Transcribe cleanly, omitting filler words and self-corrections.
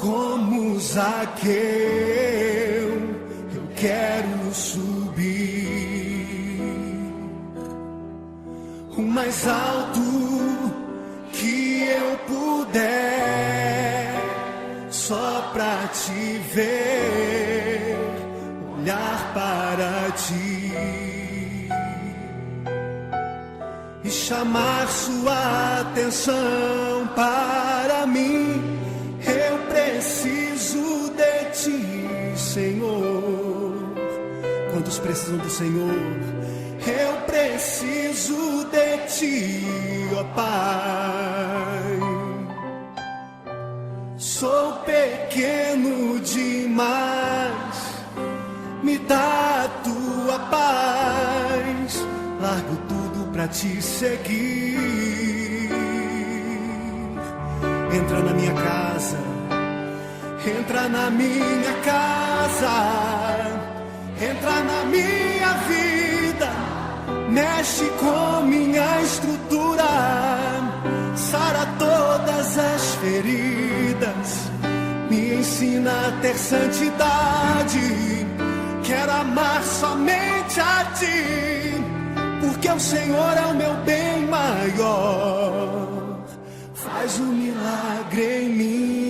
como Zaqueu, eu quero subir o mais alto que eu puder, só pra te ver, olhar para ti e chamar sua atenção para mim. Eu preciso de ti, Senhor. Quantos precisam do Senhor? Eu preciso de ti, ó Pai. Sou pequeno demais, me dá a tua paz. Largo tudo pra te seguir. Entra na minha casa, entra na minha casa, entra na minha vida, mexe com minha estrutura, sara todas as feridas, me ensina a ter santidade. Quero amar somente a ti, porque o Senhor é o meu bem maior. Faz um milagre em mim.